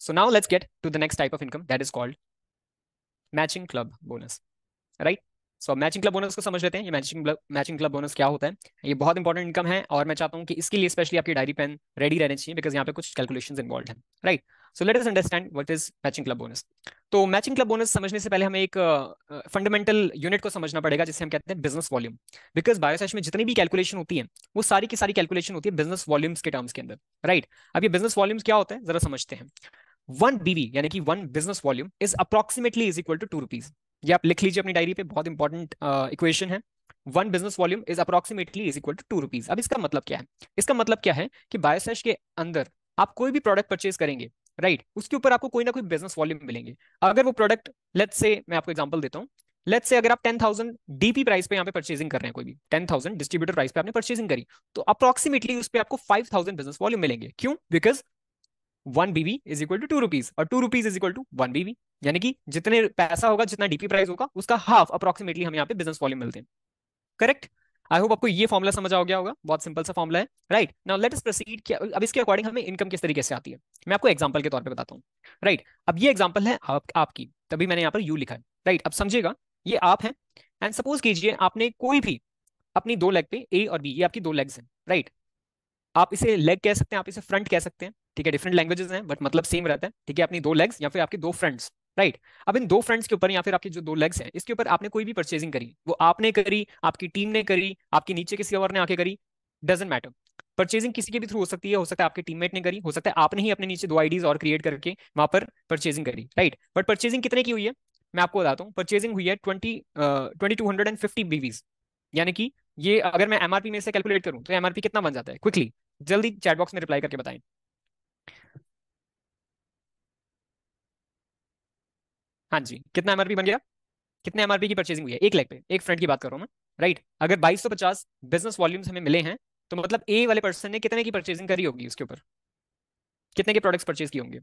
So now let's get to the next type of income that is called matching club bonus, right. So matching club bonus को समझ लेते हैं। ये matching club bonus क्या होता है। ये बहुत इंपॉर्टेंट इनकम है और मैं चाहता हूँ कि इसके लिए स्पेशली आपकी डायरी पेन रेडी रहने चाहिए, बिकॉज यहाँ पे कुछ कैलकुलेशंस इन्वॉल्व हैं, right. So let us understand what is matching club bonus. तो मैचिंग क्लब बोनस समझने से पहले हमें एक फंडामेंटल यूनिट को समझना पड़ेगा जिसे हम कहते हैं बिजनेस वॉल्यूम। बिकॉज बायोसैच में जितनी भी कैलकुलेशन होती है वो सारी की सारी कैलकुलेशन होती है बिजनेस वॉल्यूम्स के टर्म्स के अंदर, राइट। अब ये बिजनेस वॉल्यूम्स क्या होता है जरा समझते हैं। वन बीवी यानी कि one business volume is approximately is equal to ₹2। ये आप लिख लीजिए अपनी डायरी पे, बहुत इंपॉर्टेंट इक्वेशन है। One business volume is approximately is equal to ₹2। अब इसका मतलब क्या है? इसका मतलब क्या है कि बायोसेश के अंदर आप कोई भी प्रोडक्ट परचेज करेंगे, राइट, उसके ऊपर आपको कोई ना कोई बिजनेस वॉल्यूम मिलेंगे। अगर वो प्रोडक्ट, लेट्स से मैं आपको एग्जांपल देता हूँ, लेट्स से अगर आप 10,000 डीपी प्राइस पे यहाँ पे परचेजिंग कर रहे हैं, कोई भी 10,000 डिस्ट्रीब्यूटर प्राइस पे आपने परचेजिंग करी, तो अप्रोक्सीमेटली उस पर आपको 5,000 बिजनेस वॉल्यूम मिलेंगे। क्यों? बिकॉज ₹1 इज इक्वल टू ₹2 और ₹2 इज इक्वल टू ₹1, यानी कि जितने पैसा होगा, जितना डीपी प्राइस होगा, उसका हाफ अप्रोक्सीमेटली हम यहाँ पे बिजनेस वॉल्यूम मिलते हैं। करेक्ट। आई होप आपको ये फॉर्मुला समझ आ गया होगा, बहुत सिंपल सा फॉर्मुला है, right. Now let us proceed. अब इसके अकॉर्डिंग हमें इनकम किस तरीके से आती है मैं आपको एग्जांपल के तौर पे बताता हूँ, राइट। अब ये एग्जांपल है आपकी, तभी मैंने यहाँ पर यू लिखा है, राइट। अब समझिएगा, ये आप हैं एंड सपोज कीजिए आपने कोई भी अपनी दो लेग पे, ए और बी, ये आपकी दो लेग्स हैं, राइट। आप इसे लेग कह सकते हैं, आप इसे फ्रंट कह सकते हैं, ठीक है। डिफरेंट लैंग्वेजेस हैं बट मतलब सेम रहता है, ठीक है। अपनी दो लेग्स या फिर आपके दो फ्रंट्स, राइट। अब इन दो फ्रंट्स के ऊपर या फिर आपकी जो दो लेग्स हैं इसके ऊपर आपने कोई भी परचेजिंग करी, वो आपने करी, आपकी टीम ने करी, आपके नीचे किसी और ने आके करी, डजेंट मैटर। परचेजिंग किसी के भी थ्रू हो सकती है, हो सकता है आपके टीममेट ने करी, हो सकता है आपने ही अपने नीचे दो आईडीज और क्रिएट करके वहां पर परचेजिंग करी, राइट। बट परचेजिंग कितने की हुई है मैं आपको बताता हूँ। परचेजिंग हुई है 2250 बीवीज, यानी कि ये अगर मैं एमआरपी में से कैलकुलेट करूं तो एमआरपी कितना बन जाता है, क्विकली जल्दी चैट बॉक्स में रिप्लाई करके बताएं। हाँ जी, कितना एमआरपी बन गया? कितने एमआरपी की परचेजिंग हुई है एक लेग पे, एक फ्रंट की बात कर रहा हूं मैं, राइट। अगर 2250 बिजनेस वॉल्यूम्स हमें मिले हैं, तो मतलब ए वाले पर्सन ने कितने की परचेजिंग करी होगी, उसके ऊपर कितने के प्रोडक्ट्स परचेज किए होंगे।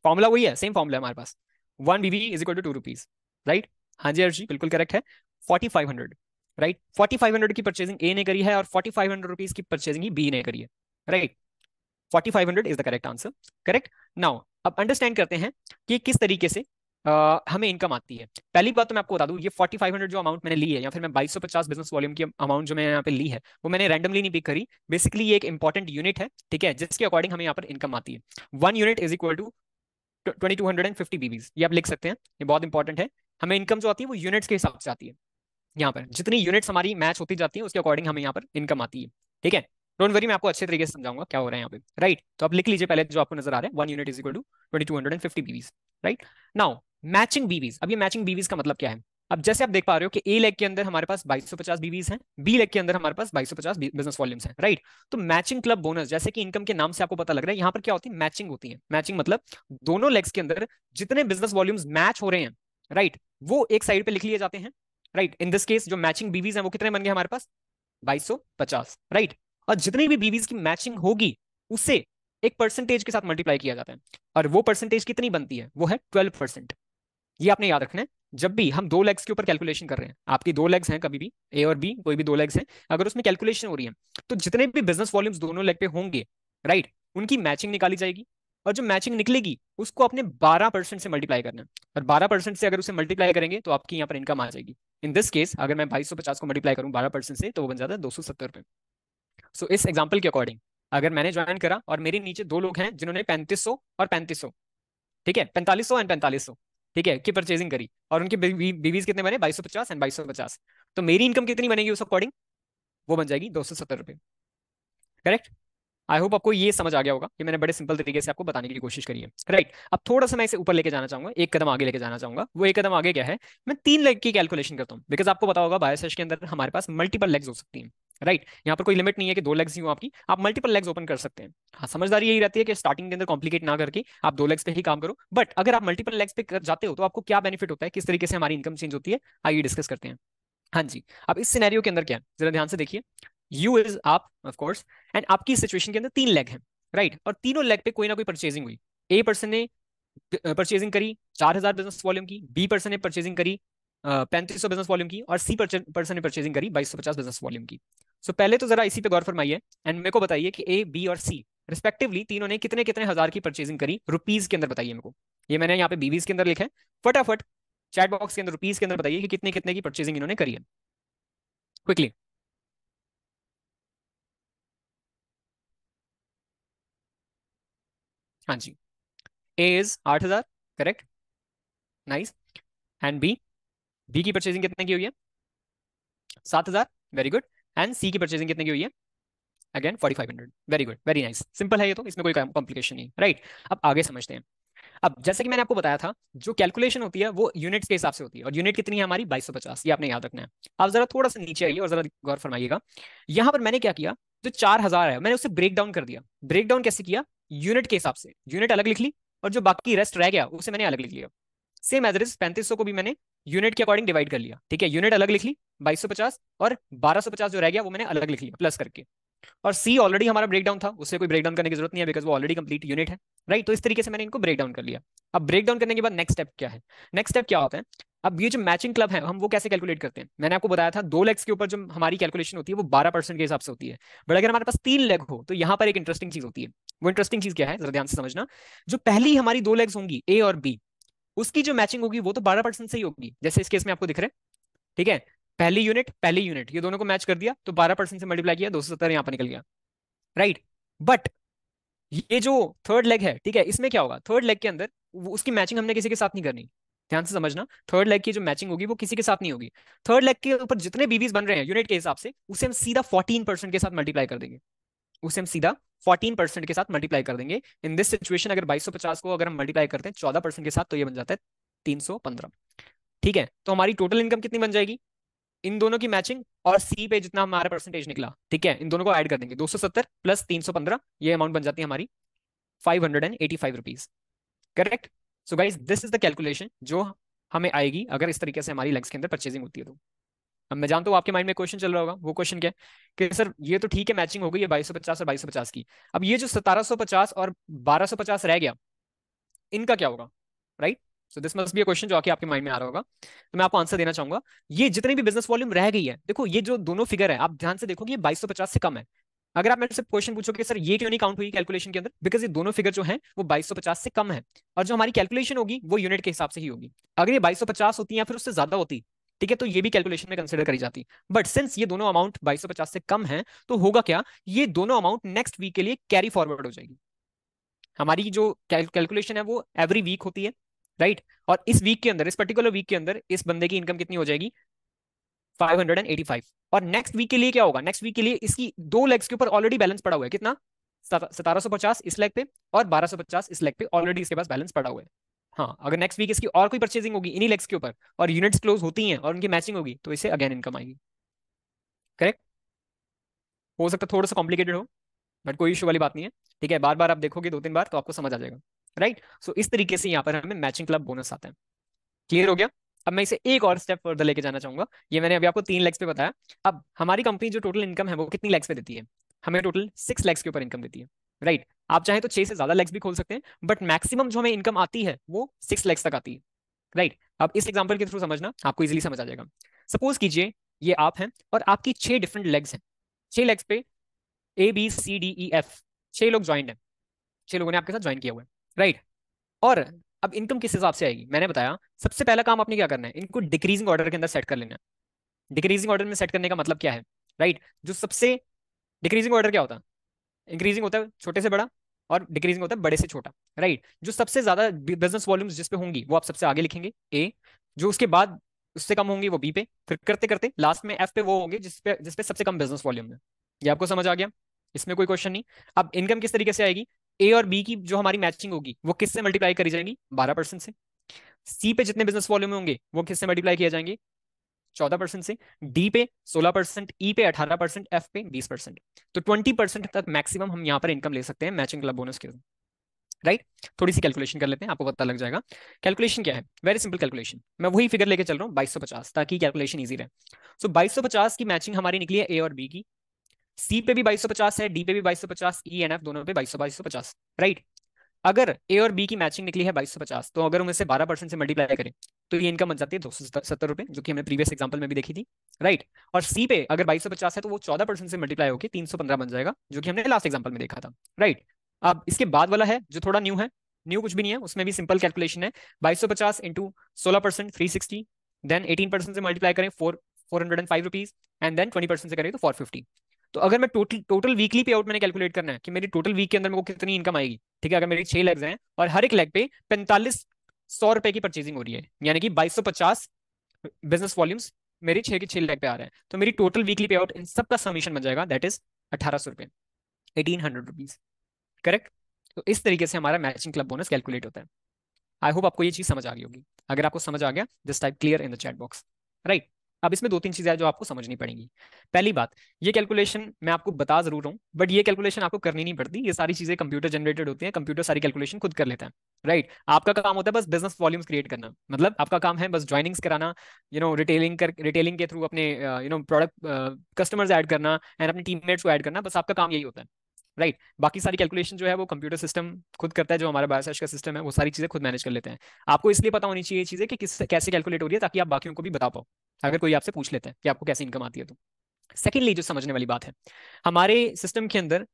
फॉर्मुला वही है, सेम फॉर्मुला है हमारे पास। ₹1 इज इक्वल टू ₹2, राइट। हाँ जी अर्जी, बिल्कुल करेक्ट है। 4500, राइट। 4500 की परचेजिंग ए ने करी है और ₹4500 की परचेजिंग ही बी ने करी है, right. 4500 is the correct answer, correct. Now अब अंडरस्टैंड करते हैं कि किस तरीके से हमें इनकम आती है। पहली बात तो मैं आपको बता दूं, ये 4500 जो अमाउंट मैंने ली है या फिर मैं 2250 बिजनेस वॉल्यूम की अमाउंट जो मैंने यहाँ पे ली है, वो मैंने रैंडमली नहीं पिक करी। बेसिकली ये एक इंपॉर्टेंट यूनिट है, ठीक है, जिसके अकॉर्डिंग हमें यहाँ पर इनकम आती है। 1 यूनिट इज इक्वल टू 2250 बीबीज, ये आप लिख सकते हैं, ये बहुत इंपॉर्टेंट है। हमें इनकम जो आती है वो यूनिट्स के हिसाब से आती है। यहाँ पर जितनी यूनिट्स हमारी मैच होती जाती है उसके अकॉर्डिंग हमें यहाँ पर इनकम आती है, ठीक है। डोंट वरी, मैं आपको अच्छे तरीके से समझाऊंगा क्या हो रहा है यहाँ पे, राइट। तो आप लिख लीजिए पहले जो आपको नजर आ रहा है, 1 unit is equal to 2250 BVs, right. Now matching BVs, अब ये मैचिंग बीवीज का मतलब क्या है? अब जैसे आप देख पा रहे हो कि ए लेग के अंदर हमारे पास 2250 बीवीज हैं, बी लेग के अंदर हमारे पास 2250 बिजनेस वॉल्यूम्स हैं, राइट। तो मैचिंग क्लब बोनस, जैसे कि इनकम के नाम से आपको पता लग रहा है, यहाँ पर क्या होती है, मैचिंग होती है। मैचिंग मतलब दोनों लेग्स के अंदर जितने बिजनेस वॉल्यूम्स मैच हो रहे हैं, राइट, वो एक साइड पे लिख लिए जाते हैं, राइट। इन दिस केस जो मैचिंग बीवीज हैं वो कितने बन गए हमारे पास, 2250, राइट। और जितनी भी बीवीज की मैचिंग होगी उसे एक परसेंटेज के साथ मल्टीप्लाई किया जाता है, और वो परसेंटेज कितनी बनती है, वो है 12%। ये आपने याद रखना है। जब भी हम दो लेग्स के ऊपर कैलकुलेशन कर रहे हैं, आपकी दो लेग्स हैं, कभी भी ए और बी कोई भी दो लेग्स हैं, अगर उसमें कैलकुलेशन हो रही है, तो जितने भी बिजनेस वॉल्यूम्स दोनों लेग पे होंगे, राइट, उनकी मैचिंग निकाली जाएगी। और जो मैचिंग निकलेगी उसको अपने 12% से मल्टीप्लाई करना है, और 12% से अगर उसे मल्टीप्लाई करेंगे तो आपकी यहाँ पर इनकम आ जाएगी। इन दिस केस अगर मैं 2250 को मल्टीप्लाई करूँ 12% से, तो वो बन जाता है ₹270। सो इस एग्जाम्पल के अकॉर्डिंग अगर मैंने ज्वाइन करा और मेरे नीचे दो लोग हैं जिन्होंने 3500 और 3500, ठीक है, 4500 एंड 4500, ठीक है, की परचेजिंग करी, और उनके बीवीज कितने बने, 2250 एंड 2250, तो मेरी इनकम कितनी बनेगी उस अकॉर्डिंग, वो बन जाएगी ₹270, करेक्ट। आई होप आपको ये समझ आ गया होगा कि मैंने बड़े सिंपल तरीके से आपको बताने की कोशिश करी है, राइट। अब थोड़ा सा मैं इसे ऊपर लेके जाना चाहूंगा, एक कदम आगे लेके जाना चाहूंगा। वो एक कदम आगे क्या है, मैं 3 लेग की कैलकुलेशन करता हूँ, बिकॉज आपको पता होगा बायोसेश के अंदर हमारे पास मल्टीपल लेग्स हो सकती हैं, राइट। यहाँ पर कोई लिमिट नहीं है कि दो लेग्स ही हो आपकी, आप मल्टीपल लेग्स ओपन कर सकते हैं। हाँ, समझदारी यही रहती है कि स्टार्टिंग के अंदर कॉम्प्लिकेट ना करके आप दो लेग्स पे ही काम करो, बट अगर आप मल्टीपल लेग्स पे जाते हो तो आपको क्या बेनिफिट होता है, किस तरीके से हमारी इनकम चेंज होती है, आइए डिस्कस करते हैं। हाँ जी। अब इस सिनेरियो के अंदर क्या है, जरा ध्यान से देखिए। यू इज आप ऑफ कोर्स, एंड आपकी सिचुएशन के अंदर 3 लेग हैं, राइट, और तीनों लेग पे कोई ना कोई परचेजिंग हुई। ए पर्सन ने परचेजिंग करी 4000 बिजनेस वॉल्यूम की, बी पर्सन ने परचेजिंग करी 3500 बिजनेस वॉल्यूम की, और सी पर्सन ने परचेजिंग करी 2250 बिजनेस वॉल्यूम की। सो पहले तो जरा इसी पे गौर फरमाइए एंड मेरे को बताइए कि ए, बी और सी रिस्पेक्टिवली तीनों ने कितने कितने हजार की परचेजिंग करी रुपीज के अंदर, बताइए मेरे को। ये मैंने यहाँ पे बीवीज के अंदर लिखा है, फटाफट चैट बॉक्स के अंदर रुपीज के अंदर बताइए कि कितने कितने की परचेजिंग इन्होंने करी है, क्विकली। हाँ जी, A is 8,000, correct, nice. And B, B की परचेजिंग कितने की हुई है? 7,000, वेरी गुड। एंड सी की परचेजिंग कितने की हुई है? Again 4,500, very good, very nice, simple है ये तो, इसमें कोई कॉम्प्लिकेशन नहीं, राइट। अब आगे समझते हैं। अब जैसे कि मैंने आपको बताया था, जो कैलकुलेशन होती है वो यूनिट्स के हिसाब से होती है, और यूनिट कितनी है हमारी? 2250, ये आपने याद रखना है। आप जरा थोड़ा सा नीचे आइए और जरा गौर फरमाइएगा। यहां पर मैंने क्या किया, जो 4,000 है मैंने उसे ब्रेक डाउन कर दिया। ब्रेक डाउन कैसे किया? यूनिट के हिसाब से, यूनिट अलग लिख ली, और जो बाकी रेस्ट रह गया उसे मैंने अलग लिख लिया। सेम एज इट इज 3500 को भी मैंने यूनिट के अकॉर्डिंग डिवाइड कर लिया, ठीक है, यूनिट अलग लिख ली 2250, और 1250 जो रह गया वो मैंने अलग लिख लिया प्लस करके। और सी ऑलरेडी हमारा ब्रेकडाउन था, उससे कोई ब्रेकडाउन करने की जरूरत नहीं है, बिकॉज वो ऑलरेडी कंप्लीट यूनिट है, राइट। तो इस तरीके से मैंने इनको ब्रेक डाउन कर लिया। अब ब्रेक डाउन करने के बाद नेक्स्ट स्टेप क्या है? नेक्स्ट स्टेप क्या होता है? अब ये जो मैचिंग क्लब है हम वो कैसे कैलकुलेट करते हैं? मैंने आपको बताया था 2 लेग्स के ऊपर जो हमारी कैलकुलेशन होती है वो 12% के हिसाब से होती है। बट अगर हमारे पास 3 लेग हो तो यहाँ पर एक इंटरेस्टिंग चीज होती है। वो इंटरेस्टिंग चीज क्या है, जरा ध्यान से समझना। जो पहली हमारी 2 लेग्स होंगी ए और बी, उसकी जो मैचिंग होगी वो तो 12% से ही होगी, जैसे इस केस में आपको दिख रहा है, ठीक है। पहली यूनिट ये दोनों को मैच कर दिया तो 12% से मल्टीप्लाई किया, 270 यहाँ पर निकल गया, राइट। बट ये जो थर्ड लेग है, ठीक है, इसमें क्या होगा? थर्ड लेग के अंदर उसकी मैचिंग हमने किसी के साथ नहीं करनी। ध्यान से समझना, थर्ड लेग की जो मैचिंग होगी वो किसी के साथ नहीं होगी। थर्ड लेग के ऊपर जितने बीवीज बन रहे हैं यूनिट के हिसाब से, उसे हम सीधा 14% के साथ मल्टीप्लाई कर देंगे। उसे हम सीधा 14% के साथ मल्टीप्लाई कर देंगे। इन दिस सिचुएशन अगर 2250 को अगर हम मल्टीप्लाई करते हैं 14% के साथ तो ये बन जाता है 315, ठीक है। तो हमारी टोटल इनकम कितनी बन जाएगी? इन दोनों की मैचिंग और सी पे जितना हमारा परसेंटेज निकला, ठीक है, इन दोनों को ऐड कर देंगे, 270 प्लस 315, ये अमाउंट बन जाती है हमारी 585 rupees, correct. So guys this is the calculation जो हमें आएगी अगर इस तरीके से हमारी लेग्स के अंदर परचेजिंग होती है तो। अब मैं जानता हूँ आपके माइंड में क्वेश्चन चल रहा होगा, वो क्वेश्चन क्या है कि सर ये तो ठीक है मैचिंग हो गई है 2250 और 2250 की, अब ये जो 1750 और 1250 रह गया, इनका क्या होगा, right. So this must be a question जो आके आपके माइंड में आ रहा होगा, तो मैं आपको आंसर देना चाहूंगा। ये जितनी भी बिजनेस वॉल्यूम रह गई है, देखो ये जो दोनों फिगर है आप ध्यान से देखो कि ये 2250 से कम है। अगर आप मेरे से क्वेश्चन पूछोगे सर ये क्यों नहीं काउंट हुई कैलकुलेशन के अंदर, बिकॉज ये दोनों फिगर जो है वो 2250 से कम है, और जो हमारी कैलकुलेशन होगी वो यूनिट के हिसाब से ही होगी। अगर ये 2250 होती है या फिर उससे ज्यादा होती, ठीक है, तो ये भी कैलकुलेशन में कंसिडर करी जाती। बट सिंस ये दोनों अमाउंट 2250 से कम है, तो होगा क्या, ये दोनों अमाउंट नेक्स्ट वीक के लिए कैरी फॉरवर्ड हो जाएगी। हमारी जो कैलकुलेशन है वो एवरी वीक होती है, राइट। और इस वीक के अंदर, इस पर्टिकुलर वीक के अंदर इस बंदे की इनकम कितनी हो जाएगी? 585। और नेक्स्ट वीक के लिए क्या होगा? नेक्स्ट वीक के लिए इसकी 2 लेग्स के ऊपर ऑलरेडी बैलेंस पड़ा हुआ है, कितना? 1750 इस लेग पे और 1250 इस लेग पे, ऑलरेडी इसके पास बैलेंस पड़ा हुआ है। हाँ, अगर नेक्स्ट वीक इसकी और कोई परचेजिंग होगी इन्हीं लेग्स के ऊपर और यूनिट्स क्लोज होती हैं और उनकी मैचिंग होगी तो इसे अगेन इनकम आएगी, करेक्ट। हो सकता है थोड़ा सा कॉम्प्लिकेटेड हो, बट कोई इशू वाली बात नहीं है, ठीक है। बार बार आप देखोगे 2-3 बार तो आपको समझ आ जाएगा, राइट। सो इस तरीके से यहाँ पर हमें मैचिंग क्लब बोनस आता है। क्लियर हो गया? अब मैं इसे एक और स्टेप फर्दर लेके जाना चाहूंगा। ये मैंने अभी आपको 3 लेग्स पे बताया। अब हमारी कंपनी जो टोटल इनकम है वो कितनी लेग्स पे देती है? हमें टोटल 6 लेग्स के ऊपर इनकम देती है, राइट। आप चाहें तो 6 से ज्यादा लेग्स भी खोल सकते हैं, बट मैक्सिमम जो हमें इनकम आती है वो 6 लेग्स तक आती है, राइट। अब इस एग्जाम्पल के थ्रू समझना, आपको इजिली समझ आ जाएगा। सपोज कीजिए ये आप हैं और आपकी 6 डिफरेंट लेग्स हैं। 6 लेग्स पे ABCDEF, 6 लोग ज्वाइंट हैं, 6 लोगों ने आपके साथ ज्वाइन किया हुआ है, राइट। और अब इनकम किस हिसाब से आएगी? मैंने बताया सबसे पहला काम आपने क्या करना है, इनको डिक्रीजिंग ऑर्डर के अंदर सेट कर लेना है। डिक्रीजिंग ऑर्डर में सेट करने का मतलब क्या है, राइट। जो सबसे डिक्रीजिंग ऑर्डर क्या होता है? इंक्रीजिंग होता है छोटे से बड़ा और डिक्रीजिंग होता है बड़े से छोटा, राइट। जो सबसे ज्यादा बिजनेस वॉल्यूम्स जिस पे होंगी वो आप सबसे आगे लिखेंगे ए, जो उसके बाद उससे कम होंगी वो बी पे, फिर करते करते लास्ट में एफ पे वो होंगे जिस पे सबसे कम बिजनेस वॉल्यूम है। ये आपको समझ आ गया? इसमें कोई क्वेश्चन नहीं। अब इनकम किस तरीके से आएगी? ए और बी की जो हमारी मैचिंग होगी वो किससे मल्टीप्लाई करी जाएगी? 12% से। सी पे जितने बिजनेस वॉल्यूम होंगे वो किससे मल्टीप्लाई किए जाएंगे? 14% से। डी पे 16%, ई पे 18%, एफ पे 20%। तो 20% तक मैक्सिमम हम यहाँ पर इनकम ले सकते हैं मैचिंग क्लब बोनस के, राइट। थोड़ी सी कैलकुलेशन कर लेते हैं, आपको पता लग जाएगा। कैलकुलेशन क्या है? वेरी सिंपल कैलकुलेशन, मैं वही फिगर लेके चल रहा हूँ 2250, ताकि कैलकुलेशन ईजी रहे। सो 2250 की मैचिंग हमारी निकली है ए और बी की। सी पे भी 2250 है, डी पे भी 2250, ई एंड एफ दोनों पे 2250, राइट। अगर ए और बी की मैचिंग निकली है 2250, तो अगर हम इसे 12% से मल्टीप्लाई करें तो ये इनकम बन जाती है 270 रुपए, जो कि हमने प्रीवियस एग्जांपल में भी देखी थी, राइट। और सी पे अगर 2250 है तो वो 14% से मल्टीप्लाई होकर 315 बन जाएगा, जो कि हमने लास्ट एग्जांपल में देखा था, राइट। अब इसके बाद वाला है जो थोड़ा न्यू है, न्यू कुछ भी नहीं है, उसमें भी सिंपल कैलकुलेशन है। 2250 इंटू 16% 360, देन 18% से मल्टीप्लाई करें 405 रुपीज, एंड देन 20% से करें तो 450। तो अगर मैं टोटल टोटल वीकली पे आउट मैंने कैलकुलेट करना है कि मेरी टोटल वीक के अंदर मेरे को कितनी इनकम आएगी, ठीक है। अगर मेरी 6 लेग्स हैं और हर एक लेग पे 4500 रुपए की परचेजिंग हो रही है, यानी कि 2250 बिजनेस वॉल्यूम्स मेरे 6 के 6 लेग पे आ रहे हैं, तो मेरी टोटल वीकली पे आउट इन सब का समीशन बन जाएगा, दैट इज 1800 रुपए, 1800 रुपीज, करेक्ट। तो इस तरीके से हमारा मैचिंग क्लब बोनस कैलकुलेट होता है। आई होप आपको ये चीज समझ आ गई होगी। अगर आपको समझ आ गया, just type clear in the chat box, right. अब इसमें 2-3 चीजें हैं जो आपको समझनी पड़ेंगी। पहली बात, ये कैलकुलेशन मैं आपको बता जरूर रहा हूँ, बट ये कैलकुलेशन आपको करनी नहीं पड़ती, ये सारी चीजें कंप्यूटर जनरेटेड होती हैं, कंप्यूटर सारी कैलकुलेशन खुद कर लेता है, राइट। आपका काम होता है बस बिजनेस वॉल्यूम्स क्रिएट करना, मतलब आपका काम है बस ज्वाइनिंग्स कराना, रिटेलिंग के थ्रू अपने प्रोडक्ट कस्टमर्स ऐड करना एंड अपने टीममेट्स को ऐड करना, बस आपका काम यही होता है, राइट। बाकी सारी कैलकुलेशन जो है वो कंप्यूटर सिस्टम खुद करता है, जो हमारा बायोसेश का सिस्टम है वो सारी चीजें खुद मैनेज कर लेते हैं। आपको इसलिए पता होनी चाहिए ये चीजें कि किस कैसे कैलकुलेट हो रही है, ताकि आप बाकियों को भी बता पाओ अगर कोई आपसे पूछ लेता है कि आपको कैसे इनकम आती है तो। सेकेंडली, जो समझने वाली बात है, हमारे सिस्टम के अंदर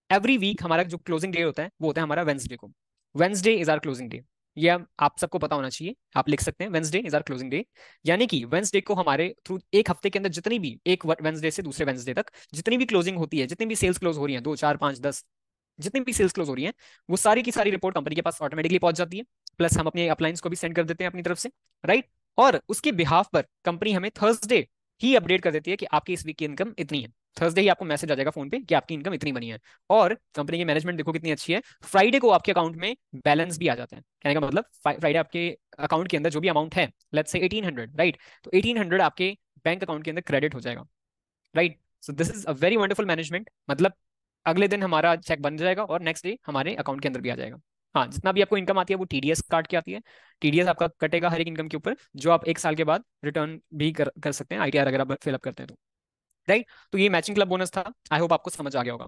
एवरी वीक हमारा जो क्लोजिंग डे होता है वो होता है हमारा वेंसडे को। Wednesday is our closing day, ये आप सबको पता होना चाहिए, आप लिख सकते हैं Wednesday is our closing day. यानी कि वेंसडे को हमारे थ्रू एक हफ्ते के अंदर जितनी भी, एक वेंसडे से दूसरे वेंसडे तक जितनी भी क्लोजिंग होती है, जितनी भी सेल्स क्लोज हो रही है, 2 4 5 10, जितनी भी सेल्स क्लोज हो रही है, वो सारी की सारी रिपोर्ट कंपनी के पास ऑटोमेटिकली पहुंच जाती है। प्लस हम अपने अपलाइंस को भी सेंड कर देते हैं अपनी तरफ से, राइट। और उसके बिहाफ पर कंपनी हमें थर्सडे ही अपडेट कर देती है कि आपकी इस वीक की इनकम इतनी है। थर्सडे ही आपको मैसेज आ जाएगा फोन पे कि आपकी इनकम इतनी बनी है। और कंपनी की मैनेजमेंट देखो कितनी अच्छी है, फ्राइडे को आपके अकाउंट में बैलेंस भी आ जाता है। कहने का मतलब फ्राइडे आपके अकाउंट के अंदर जो भी अमाउंट है, लेट्स से 1800, राइट, तो 1800 आपके बैंक अकाउंट के अंदर क्रेडिट हो जाएगा, right. So this is a very wonderful management, मतलब अगले दिन हमारा चेक बन जाएगा और नेक्स्ट डे हमारे अकाउंट के अंदर भी आ जाएगा। हाँ, जितना भी आपको इनकम आती है वो टीडीएस काट के आती है, टीडीएस आपका कटेगा हर एक इनकम के ऊपर, जो आप 1 साल के बाद रिटर्न भी कर सकते हैं, आईटीआर अगर आप फिलअप करते हैं तो, राइट। तो ये मैचिंग क्लब बोनस था, आई होप आपको समझ आ गया होगा।